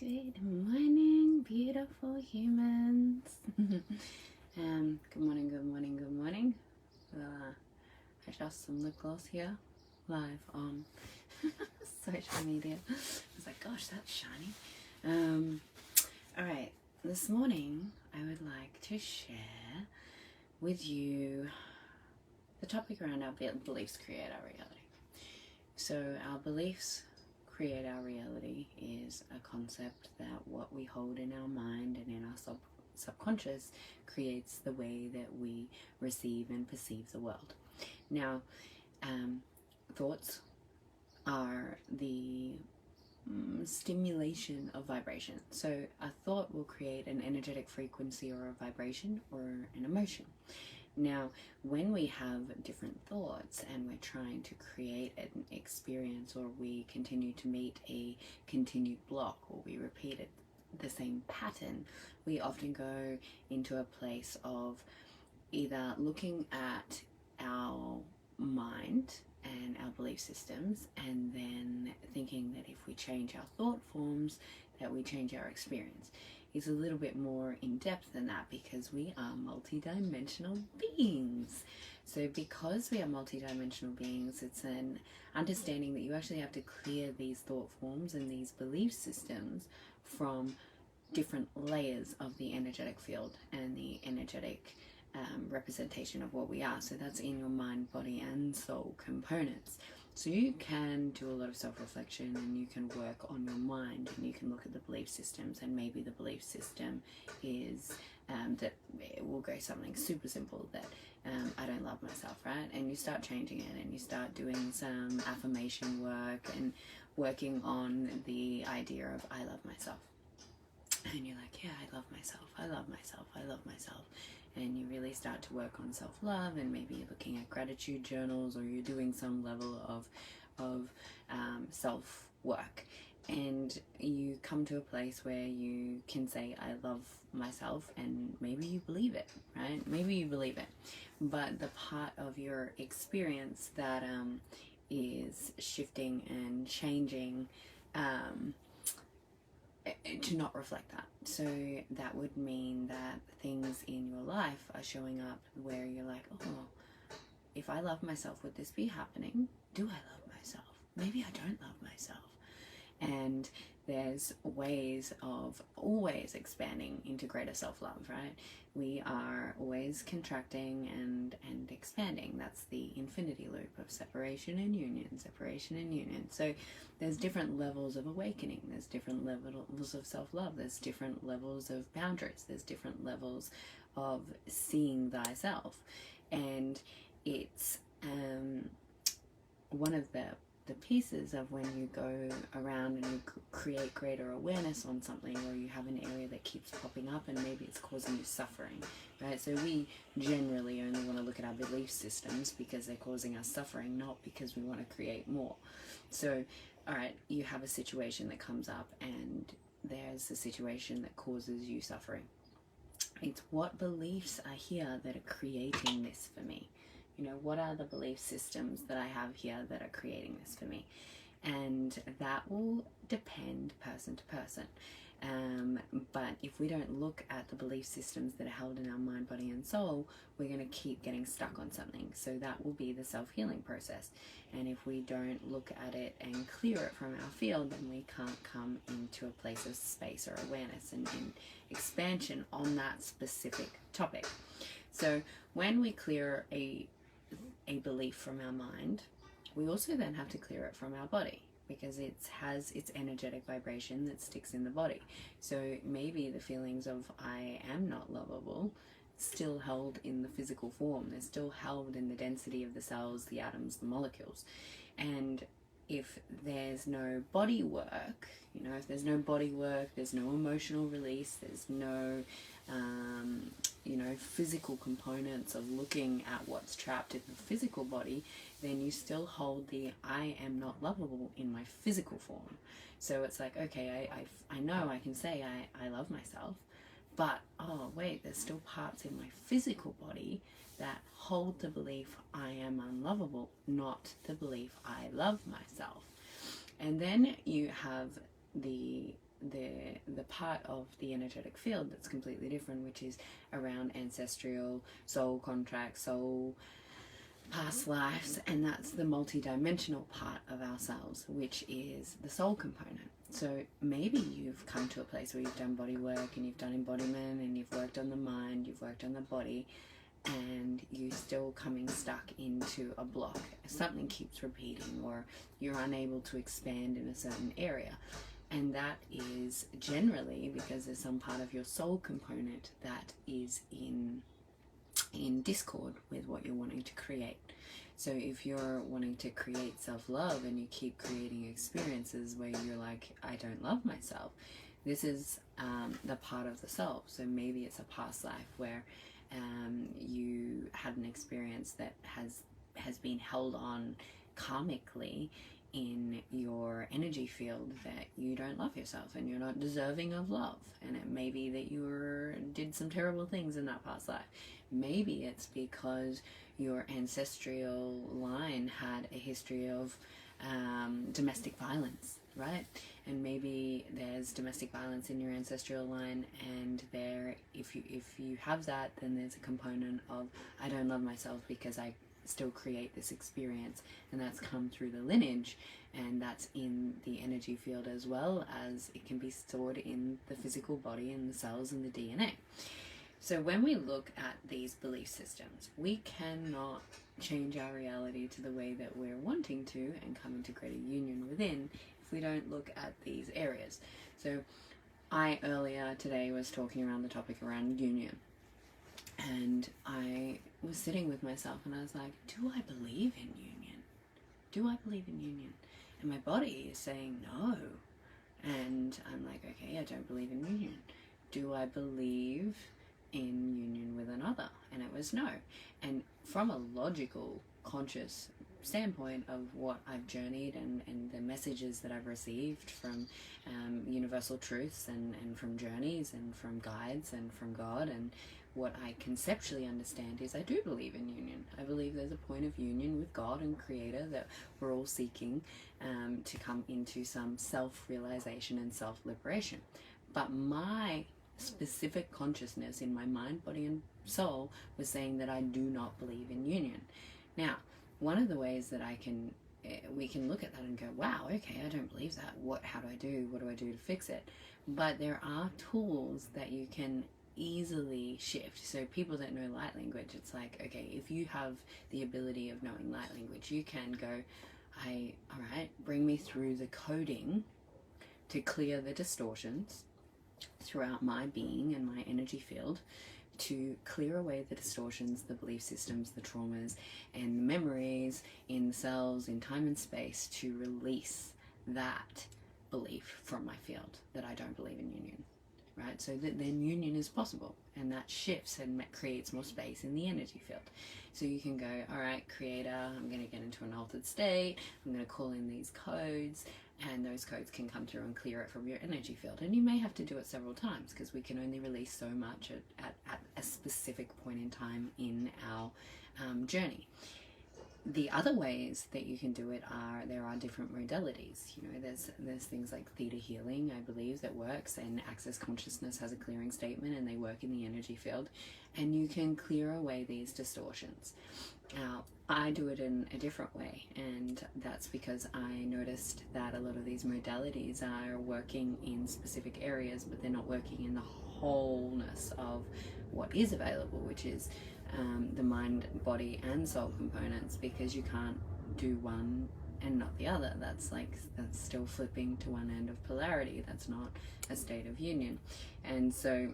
Good morning, beautiful humans. Good morning, good morning, good morning. Adjust some lip gloss here, live on social media. I was like, gosh, that's shiny. Alright, this morning I would like to share with you the topic around our beliefs create our reality. So our beliefs create our reality is a concept that what we hold in our mind and in our subconscious creates the way that we receive and perceive the world. Now, thoughts are the stimulation of vibration. So a thought will create an energetic frequency or a vibration or an emotion. Now, when we have different thoughts and we're trying to create an experience, or we continue to meet a continued block, or we repeat the same pattern, we often go into a place of either looking at our mind and our belief systems and then thinking that if we change our thought forms, that we change our experience. Is a little bit more in depth than that, because we are multidimensional beings. So because we are multidimensional beings, it's an understanding that you actually have to clear these thought forms and these belief systems from different layers of the energetic field and the energetic representation of what we are. So that's in your mind, body and soul components. So you can do a lot of self-reflection and you can work on your mind and you can look at the belief systems, and maybe the belief system is that it will go something super simple, that I don't love myself, right? And you start changing it and you start doing some affirmation work and working on the idea of I love myself. And you're like, yeah, I love myself, I love myself, I love myself. And you really start to work on self-love, and maybe you're looking at gratitude journals, or you're doing some level of self-work, and you come to a place where you can say I love myself, and maybe you believe it, right? Maybe you believe it, but the part of your experience that is shifting and changing to not reflect that. So that would mean that things in your life are showing up where you're like, oh, if I love myself, would this be happening? Do I love myself? Maybe I don't love myself. And there's ways of always expanding into greater self-love, right? We are always contracting and expanding. That's the infinity loop of separation and union, separation and union. So there's different levels of awakening. There's different levels of self-love. There's different levels of boundaries. There's different levels of seeing thyself. And it's one of the pieces of when you go around and you create greater awareness on something, or you have an area that keeps popping up and maybe it's causing you suffering, right? So we generally only want to look at our belief systems because they're causing us suffering, not because we want to create more. So, all right, you have a situation that comes up and there's a situation that causes you suffering. It's what beliefs are here that are creating this for me. You know, what are the belief systems that I have here that are creating this for me? And that will depend person to person. But if we don't look at the belief systems that are held in our mind, body and soul, we're going to keep getting stuck on something. So that will be the self-healing process. And if we don't look at it and clear it from our field, then we can't come into a place of space or awareness and expansion on that specific topic. So when we clear a belief from our mind, we also then have to clear it from our body, because it has its energetic vibration that sticks in the body. So maybe the feelings of I am not lovable still held in the physical form. They're still held in the density of the cells, the atoms, the molecules. And if there's no body work, you know, if there's no body work, there's no emotional release, there's no you know, physical components of looking at what's trapped in the physical body, then you still hold the I am not lovable in my physical form. So it's like, okay, I know I can say I love myself, but oh wait, there's still parts in my physical body that hold the belief I am unlovable, not the belief I love myself. And then you have the the part of the energetic field that's completely different, which is around ancestral, soul contracts, soul past lives, and that's the multidimensional part of ourselves, which is the soul component. So maybe you've come to a place where you've done body work and you've done embodiment and you've worked on the mind, you've worked on the body, and you're still coming stuck into a block. Something keeps repeating, or you're unable to expand in a certain area. And that is generally because there's some part of your soul component that is in discord with what you're wanting to create. So if you're wanting to create self-love and you keep creating experiences where you're like, I don't love myself, this is the part of the self. So maybe it's a past life where you had an experience that has been held on karmically in your energy field, that you don't love yourself and you're not deserving of love. And it may be that you did some terrible things in that past life. Maybe it's because your ancestral line had a history of domestic violence, right? And maybe there's domestic violence in your ancestral line, and if you have that, then there's a component of, I don't love myself because I still create this experience, and that's come through the lineage, and that's in the energy field as well as it can be stored in the physical body and the cells and the DNA. So when we look at these belief systems, we cannot change our reality to the way that we're wanting to and come into greater union within if we don't look at these areas. So I earlier today was talking around the topic around union, and I was sitting with myself and I was like, do I believe in union? Do I believe in union? And my body is saying no. And I'm like, okay, I don't believe in union. Do I believe in union with another? And it was no. And from a logical, conscious standpoint of what I've journeyed and the messages that I've received from universal truths and from journeys and from guides and from God, and what I conceptually understand is I do believe in union. I believe there's a point of union with God and Creator that we're all seeking to come into some self-realization and self-liberation. But my specific consciousness in my mind, body and soul was saying that I do not believe in union. Now, one of the ways that we can look at that and go, wow, okay, I don't believe that. How do I do? What do I do to fix it? But there are tools that you can easily shift. So people that know light language, it's like, okay, if you have the ability of knowing light language, you can go, all right, bring me through the coding to clear the distortions throughout my being and my energy field, to clear away the distortions, the belief systems, the traumas, and the memories in the cells, in time and space, to release that belief from my field that I don't believe in union, right? So that then union is possible, and that shifts and creates more space in the energy field. So you can go, all right, Creator, I'm going to get into an altered state, I'm going to call in these codes, and those codes can come through and clear it from your energy field. And you may have to do it several times, because we can only release so much at a specific point in time in our journey. The other ways that you can do it there are different modalities. You know, there's things like theta healing, I believe, that works, and Access Consciousness has a clearing statement, and they work in the energy field, and you can clear away these distortions. Now, I do it in a different way, and that's because I noticed that a lot of these modalities are working in specific areas, but they're not working in the wholeness of what is available, which is the mind, body, and soul components, because you can't do one and not the other. That's still flipping to one end of polarity. That's not a state of union. And so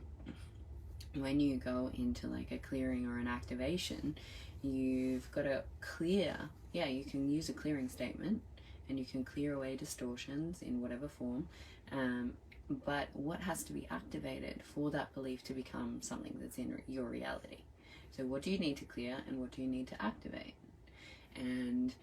when you go into like a clearing or an activation, you've got to clear, you can use a clearing statement and you can clear away distortions in whatever form, but what has to be activated for that belief to become something that's in your reality? So what do you need to clear and what do you need to activate? And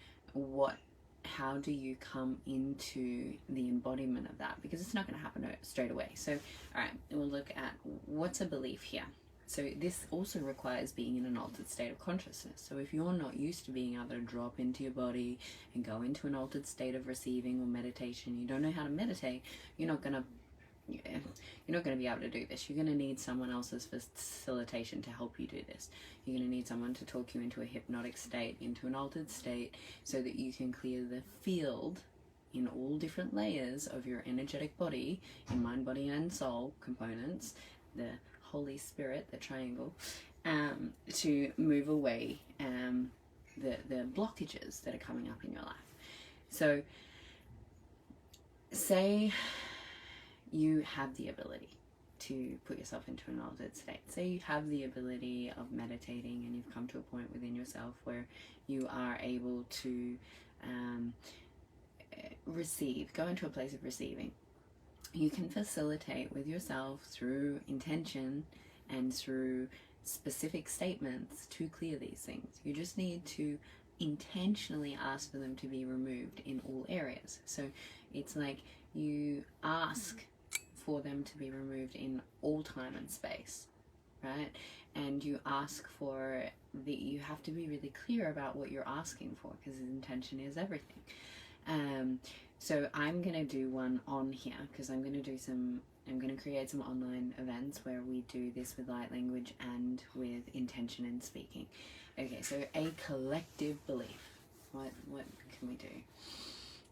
how do you come into the embodiment of that? Because it's not going to happen straight away. So, all right, we'll look at what's a belief here. So this also requires being in an altered state of consciousness. So if you're not used to being able to drop into your body and go into an altered state of receiving or meditation, you don't know how to meditate, you're not going to you're not going to be able to do this. You're going to need someone else's facilitation to help you do this. You're going to need someone to talk you into a hypnotic state, into an altered state, so that you can clear the field in all different layers of your energetic body, in mind, body, and soul components, the Holy Spirit, the triangle, to move away the blockages that are coming up in your life. So, say you have the ability to put yourself into an altered state. Say you have the ability of meditating and you've come to a point within yourself where you are able to receive, go into a place of receiving. You can facilitate with yourself through intention and through specific statements to clear these things. You just need to intentionally ask for them to be removed in all areas. So it's like you ask for them to be removed in all time and space, right? And you ask for you have to be really clear about what you're asking for, because intention is everything. So I'm going to do one on here, because I'm going to create some online events where we do this with light language and with intention and speaking. Okay, so a collective belief. What can we do?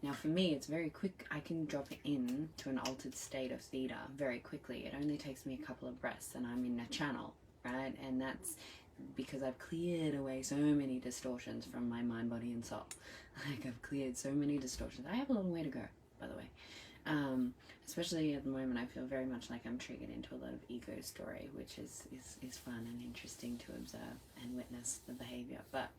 Now for me, it's very quick. I can drop in to an altered state of theta very quickly. It only takes me a couple of breaths and I'm in a channel, right? And that's because I've cleared away so many distortions from my mind, body, and soul. Like, I've cleared so many distortions. I have a long way to go, by the way. Especially at the moment, I feel very much like I'm triggered into a lot of ego story, which is fun and interesting to observe and witness the behavior. But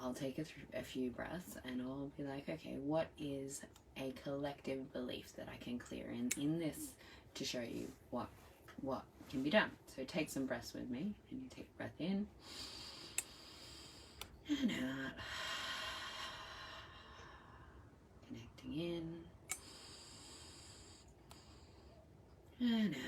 I'll take a few breaths and I'll be like, okay, what is a collective belief that I can clear in this to show you what can be done. So take some breaths with me, and you take a breath in and out, connecting in and out.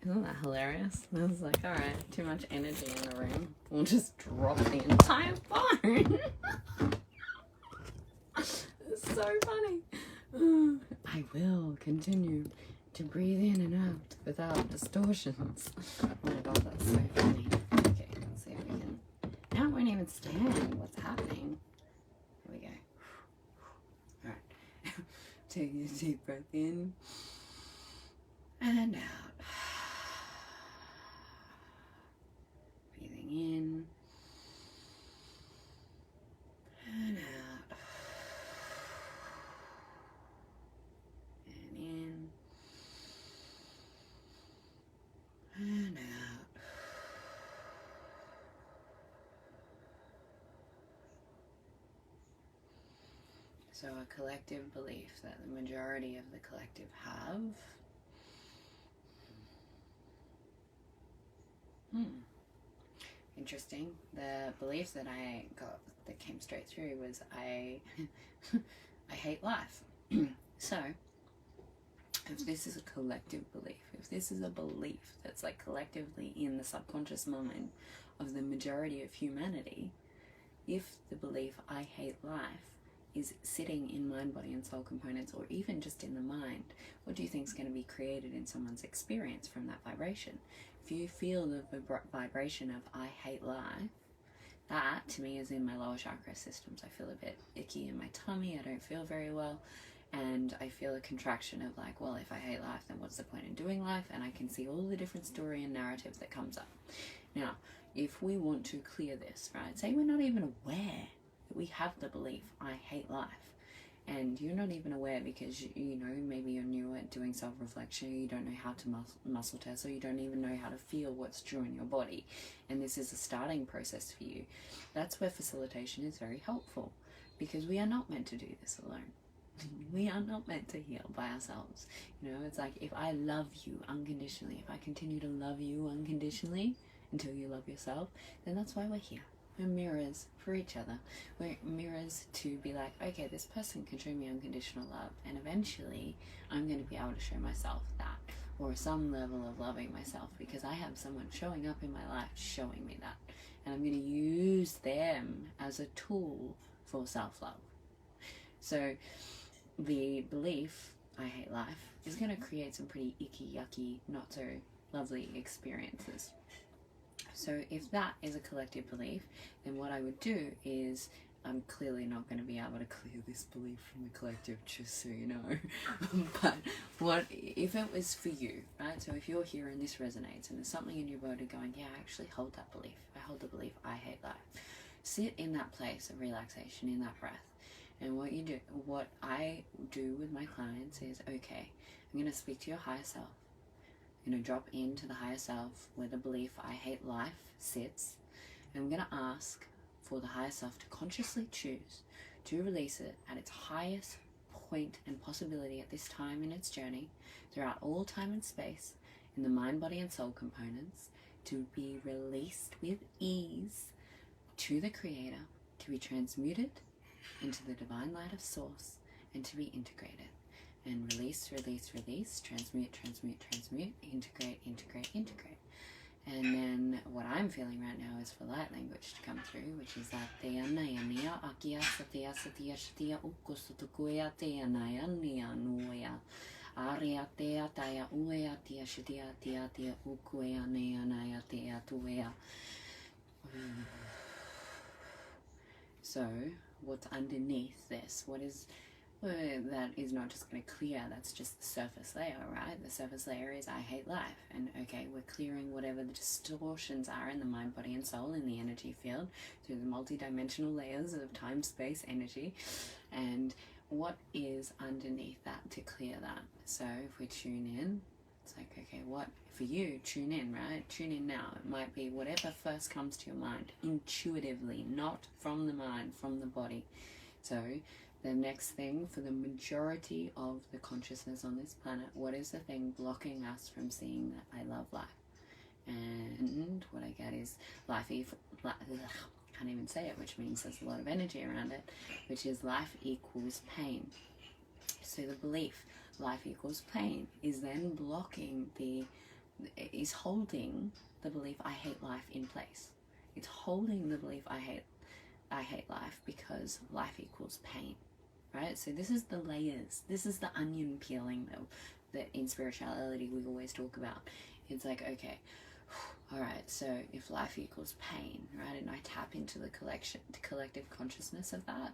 Isn't that hilarious? I was like, alright, too much energy in the room. We'll just drop the entire phone. It's so funny. I will continue to breathe in and out without distortions. Oh my god, that's so funny. Okay, let's see if we can. Now it won't even stand. What's happening? Here we go. Alright. Take a deep breath in and out. Breathing in and out. And in and out. So a collective belief that the majority of the collective have. Interesting. The belief that I got that came straight through was I hate life. So if this is a collective belief, if this is a belief that's like collectively in the subconscious mind of the majority of humanity, if the belief I hate life is sitting in mind, body, and soul components, or even just in the mind, what do you think is going to be created in someone's experience from that vibration? If you feel the vibration of I hate life, that to me is in my lower chakra systems. I feel a bit icky in my tummy, I don't feel very well, and I feel a contraction of like, well, if I hate life, then what's the point in doing life? And I can see all the different story and narrative that comes up. Now, if we want to clear this, right, say we're not even aware that we have the belief, I hate life, and you're not even aware because, you know, maybe you're new at doing self-reflection, you don't know how to muscle test, or you don't even know how to feel what's true in your body, and this is a starting process for you. That's where facilitation is very helpful, because we are not meant to do this alone. We are not meant to heal by ourselves. You know, it's like, if I love you unconditionally, if I continue to love you unconditionally until you love yourself, then that's why we're here. We're mirrors for each other. We're mirrors to be like, okay, this person can show me unconditional love, and eventually I'm going to be able to show myself that. or some level of loving myself, because I have someone showing up in my life showing me that, and I'm going to use them as a tool for self-love. So the belief, I hate life, is going to create some pretty icky, yucky, not so lovely experiences. So if that is a collective belief, then what I would do is, I'm clearly not going to be able to clear this belief from the collective, just so you know. But what if it was for you, right? So if you're here and this resonates and there's something in your body going, yeah, I actually hold that belief. I hold the belief, I hate life. Sit in that place of relaxation, in that breath. And what I do with my clients is, okay, I'm going to speak to your higher self. I'm going to drop into the higher self where the belief, I hate life, sits. And I'm going to ask for the higher self to consciously choose to release it at its highest point and possibility at this time in its journey, throughout all time and space, in the mind, body, and soul components, to be released with ease to the Creator, to be transmuted into the divine light of Source, and to be integrated. And release, release, release, transmute, transmute, transmute, integrate, integrate, integrate. And then what I'm feeling right now is for light language to come through, which is that Teya Naya Nia Akia Satya Satya Shatia Ukusutukuya Teya Naya Nia Nuya Aria Teya Taya Uea Tia Shatia Tia Tia Ukuea Naya Naya Teya Tuea. So what's underneath this? What is that is not just going to clear, that's just the surface layer, right? The surface layer is I hate life. And okay, we're clearing whatever the distortions are in the mind, body, and soul in the energy field through the multidimensional layers of time, space, energy. And what is underneath that to clear that? So if we tune in, it's like, okay, what for you? Tune in, right? Tune in now. It might be whatever first comes to your mind, intuitively, not from the mind, from the body. So the next thing, for the majority of the consciousness on this planet, what is the thing blocking us from seeing that I love life? And what I get is can't even say it, which means there's a lot of energy around it, which is life equals pain. So the belief, life equals pain, is then is holding the belief I hate life in place. It's holding the belief I hate life because life equals pain. Right? So this is the layers. This is the onion peeling that in spirituality we always talk about. It's like, okay, all right, so if life equals pain, right, and I tap into the collective consciousness of that,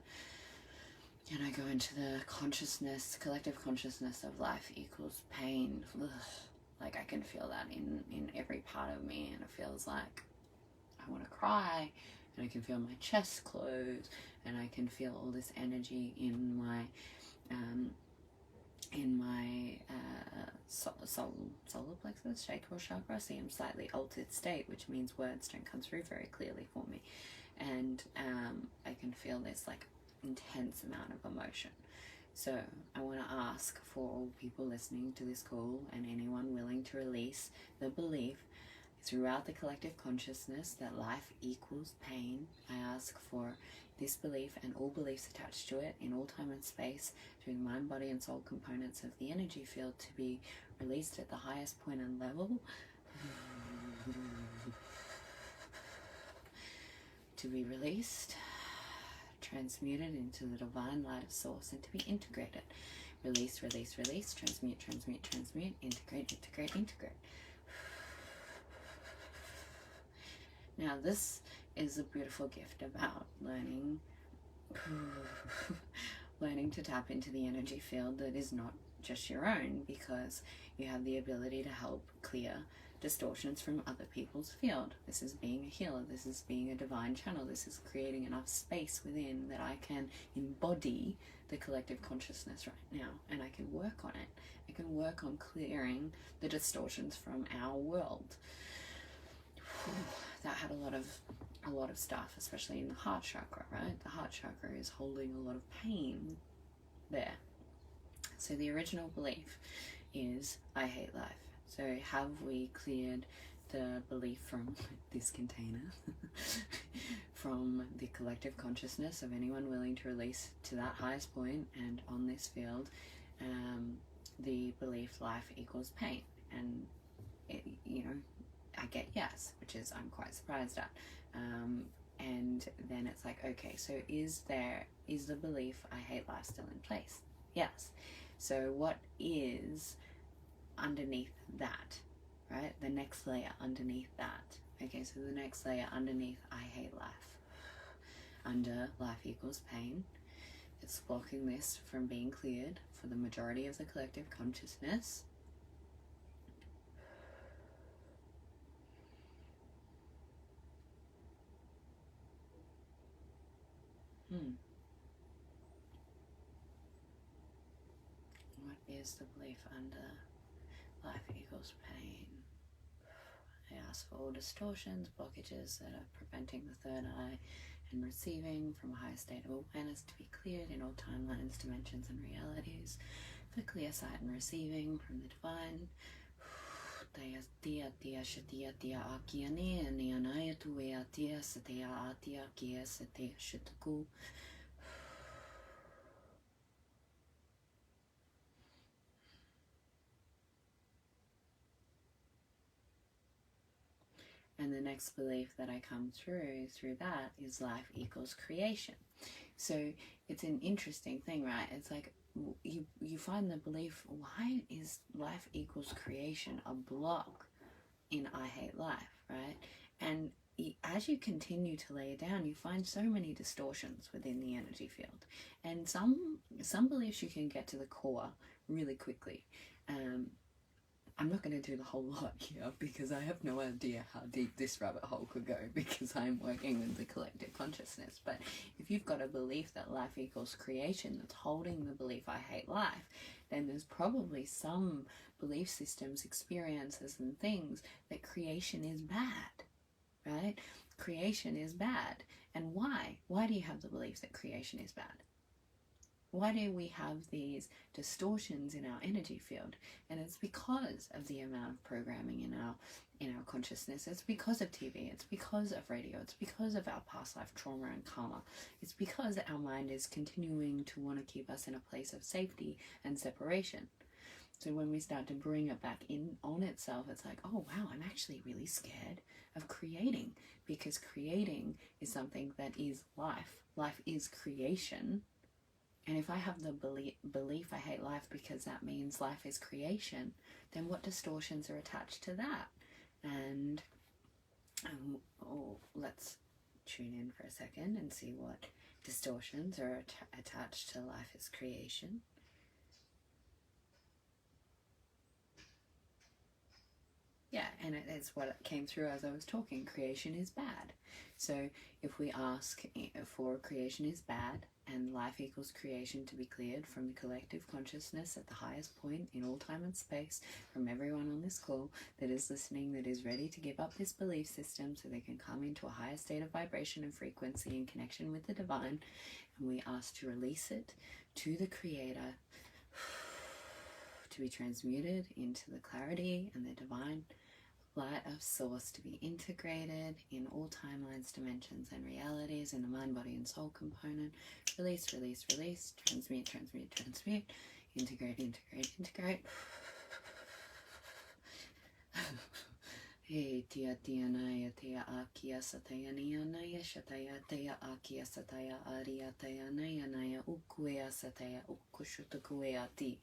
and I go into the collective consciousness of life equals pain, like I can feel that in every part of me, and it feels like I want to cry, and I can feel my chest close, and I can feel all this energy in my solar plexus, sacral chakra. See, I'm slightly altered state, which means words don't come through very clearly for me, and I can feel this like intense amount of emotion. So I want to ask for all people listening to this call and anyone willing to release the belief throughout the collective consciousness that life equals pain. I ask for this belief and all beliefs attached to it in all time and space through the mind, body, and soul components of the energy field to be released at the highest point and level, to be released, transmuted into the divine light of Source, and to be integrated. Release, release, release, transmute, transmute, transmute, integrate, integrate, integrate. Now this is a beautiful gift about learning to tap into the energy field that is not just your own, because you have the ability to help clear distortions from other people's field. This is being a healer, this is being a divine channel, this is creating enough space within that I can embody the collective consciousness right now, and I can work on it. I can work on clearing the distortions from our world. That had a lot of stuff, especially in the heart chakra, right? The heart chakra is holding a lot of pain there. So the original belief is I hate life. So have we cleared the belief from this container, from the collective consciousness of anyone willing to release to that highest point and on this field, the belief life equals pain? And it, you know, I get yes, which is I'm quite surprised at. And then it's like, okay, so is the belief I hate life still in place? Yes. So what is underneath that, right? The next layer underneath that. Okay, so the next layer underneath I hate life. Under life equals pain. It's blocking this from being cleared for the majority of the collective consciousness. What is the belief under life equals pain? I ask for all distortions, blockages that are preventing the third eye and receiving from a higher state of awareness to be cleared in all timelines, dimensions, and realities. For clear sight and receiving from the divine. And the next belief that I come through that is life equals creation. So it's an interesting thing, right? It's like you find the belief, why is life equals creation a block in I hate life, right? And as you continue to lay it down, you find so many distortions within the energy field. And some beliefs you can get to the core really quickly. I'm not going to do the whole lot here because I have no idea how deep this rabbit hole could go because I'm working with the collective consciousness. But if you've got a belief that life equals creation that's holding the belief I hate life, then there's probably some belief systems, experiences, and things that creation is bad, right? Creation is bad. And why? Why do you have the belief that creation is bad? Why do we have these distortions in our energy field? And it's because of the amount of programming in our consciousness. It's because of TV. It's because of radio. It's because of our past life trauma and karma. It's because our mind is continuing to want to keep us in a place of safety and separation. So when we start to bring it back in on itself, it's like, oh wow, I'm actually really scared of creating, because creating is something that is life. Life is creation. And if I have the belief I hate life because that means life is creation, then what distortions are attached to that? And let's tune in for a second and see what distortions are attached to life is creation. Yeah, and it's what came through as I was talking. Creation is bad. So if we ask for creation is bad and life equals creation to be cleared from the collective consciousness at the highest point in all time and space, from everyone on this call that is listening, that is ready to give up this belief system so they can come into a higher state of vibration and frequency in connection with the divine, and we ask to release it to the Creator to be transmuted into the clarity and the divine light of source, to be integrated in all timelines, dimensions, and realities in the mind, body, and soul component. Release, release, release. Transmute, transmute, transmute. Integrate, integrate, integrate. Hey, tia tia naya tia akia sataya nia naya shataya tia akia sataya aria tia naya naya ukuea sataya ukushutukueati.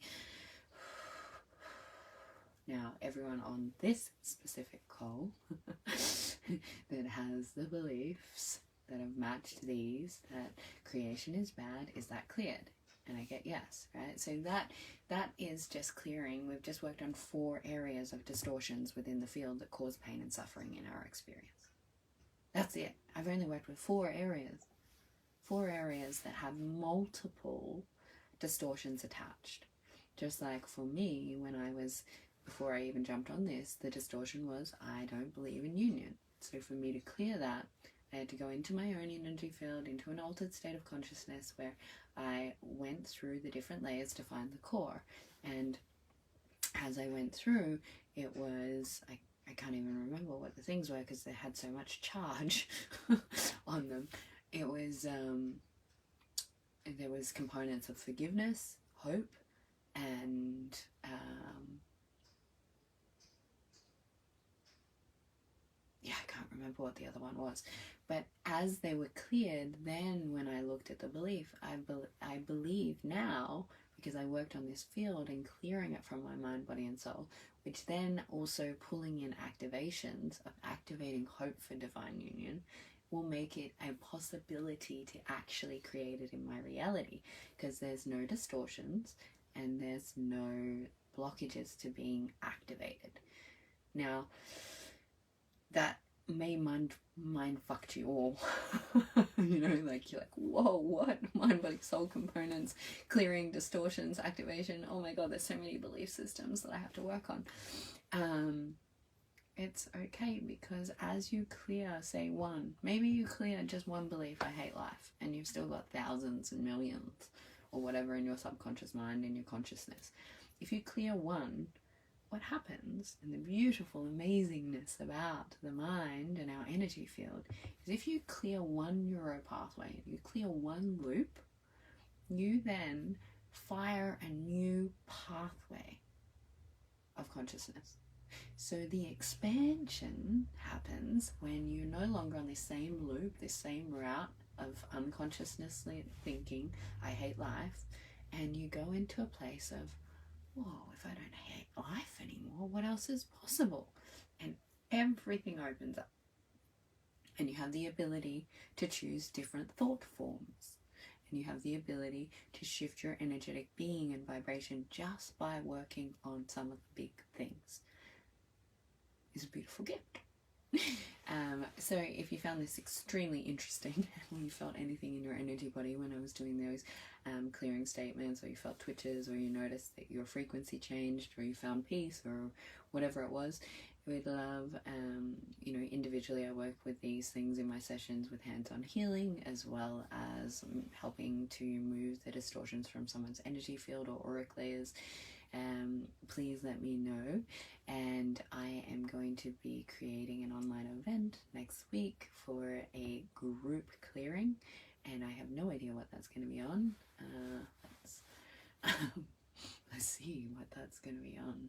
Now, everyone on this specific call that has the beliefs that have matched these, that creation is bad, is that cleared? And I get yes, right? So that is just clearing. We've just worked on 4 areas of distortions within the field that cause pain and suffering in our experience. That's it. I've only worked with 4 areas. 4 areas that have multiple distortions attached. Just like for me, before I even jumped on this, the distortion was, I don't believe in union. So for me to clear that, I had to go into my own energy field, into an altered state of consciousness where I went through the different layers to find the core. And as I went through, it was, I can't even remember what the things were because they had so much charge on them. It was, there was components of forgiveness, hope, and remember what the other one was. But as they were cleared, then when I looked at the belief, I believe now, because I worked on this field and clearing it from my mind, body and soul, which then also pulling in activations of activating hope for divine union, will make it a possibility to actually create it in my reality, because there's no distortions and there's no blockages to being activated. Now, that may mind fucked you all. You know, like you're like, whoa, what? Mind, body, soul components, clearing, distortions, activation. Oh my god, there's so many belief systems that I have to work on. It's okay, because as you clear, say one, maybe you clear just one belief, I hate life, and you've still got thousands and millions or whatever in your subconscious mind, in your consciousness. If you clear one, what happens, and the beautiful amazingness about the mind and our energy field, is if you clear one neural pathway, you clear one loop, you then fire a new pathway of consciousness. So the expansion happens when you're no longer on this same loop, this same route of unconsciously thinking, I hate life, and you go into a place of, whoa, if I don't hate life anymore, what else is possible? And everything opens up. And you have the ability to choose different thought forms. And you have the ability to shift your energetic being and vibration just by working on some of the big things. It's a beautiful gift. So if you found this extremely interesting, or you felt anything in your energy body when I was doing those clearing statements, or you felt twitches, or you noticed that your frequency changed, or you found peace, or whatever it was, we'd love, you know, individually I work with these things in my sessions with hands-on healing, as well as helping to move the distortions from someone's energy field or auric layers. Please let me know, and I am going to be creating an online event next week for a group clearing, and I have no idea what that's going to be on. Let's see what that's going to be on.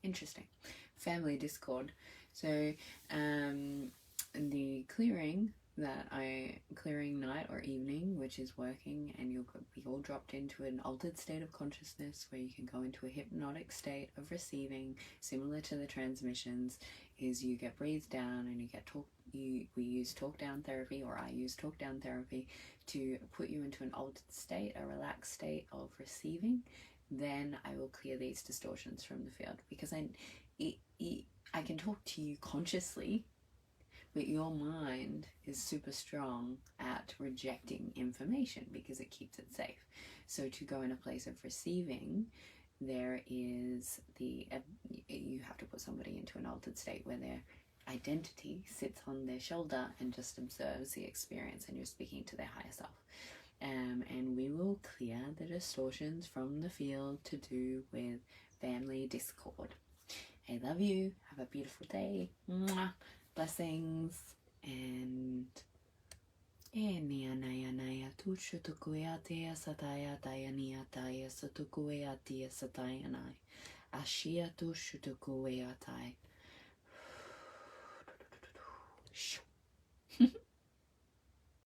Interesting. Family discord. So the clearing night or evening, which is working, and you'll be all dropped into an altered state of consciousness where you can go into a hypnotic state of receiving, similar to the transmissions, is you get breathed down and you get we use talk down therapy, or I use talk down therapy to put you into an altered state, a relaxed state of receiving. Then I will clear these distortions from the field, because I can talk to you consciously, but your mind is super strong at rejecting information because it keeps it safe. So to go in a place of receiving, there is you have to put somebody into an altered state where their identity sits on their shoulder and just observes the experience, and you're speaking to their higher self. And we will clear the distortions from the field to do with family discord. I love you. Have a beautiful day. Mwah. Blessings. And Ashia tu shutukueatai.